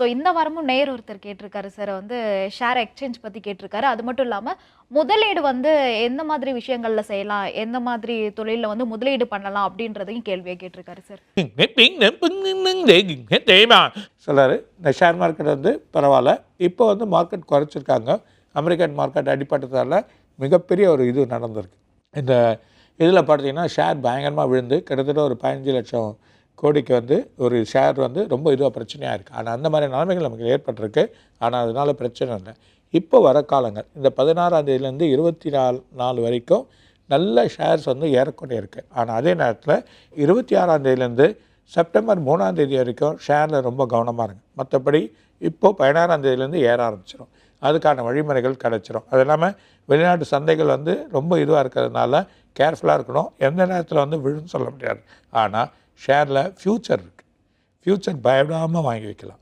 So இந்த வாரமும் நேயர் ஒருத்தர் கேட்டிருக்காரு சார் வந்து ஷேர் எக்ஸ்சேஞ்ச் பத்தி கேட்டிருக்காரு. அது மட்டும் இல்லாம முதலீடு வந்து எந்த மாதிரி விஷயங்கள்ல செய்யலாம்? எந்த மாதிரி தொழில்ல வந்து முதலீடு பண்ணலாம்? அப்படின்றதையும் கேள்வியா கேட்டிருக்காரு சார். சொல்றாரு. இந்த ஷேர் மார்க்கெட் வந்து பரவாயில்ல. இப்போ வந்து மார்க்கெட் குறைச்சிருக்காங்க. அமெரிக்கன் மார்க்கெட் அடிபட்டதால மிகப்பெரிய ஒரு இது நடந்திருக்கு. இந்த இதில் பார்த்தீங்கன்னா ஷேர் பயங்கரமாக விழுந்து கிட்டத்தட்ட ஒரு 15,00,000 கோடிக்கு வந்து ஒரு ஷேர் வந்து ரொம்ப இதுவாக பிரச்சனையாக இருக்குது. ஆனால் அந்த மாதிரி நிலைமைகள் நமக்கு ஏற்பட்டிருக்கு. ஆனால் அதனால் பிரச்சனை இல்லை. இப்போ வர காலங்கள் இந்த 16ஆம் தேதியிலேருந்து 24 வரைக்கும் நல்ல ஷேர்ஸ் வந்து ஏறக்கொண்டே இருக்குது. ஆனால் அதே நேரத்தில் 26ஆம் தேதியிலேருந்து செப்டம்பர் 3ஆம் தேதி வரைக்கும் ஷேரில் ரொம்ப கவனமாக இருங்க. மற்றபடி இப்போது 16ஆம் தேதியிலேருந்து ஏற ஆரம்பிச்சிடும். அதுக்கான வழிமுறைகள் கிடச்சிரும். அது இல்லாமல் வெளிநாட்டு சந்தைகள் வந்து ரொம்ப இதுவாக இருக்கிறதுனால கேர்ஃபுல்லாக இருக்கணும். எந்த நேரத்தில் வந்து விழுன்னு சொல்ல முடியாது. ஆனால் ஷேரில் ஃப்யூச்சர் இருக்குது. ஃப்யூச்சர் பயப்படாமல் வாங்கி வைக்கலாம்.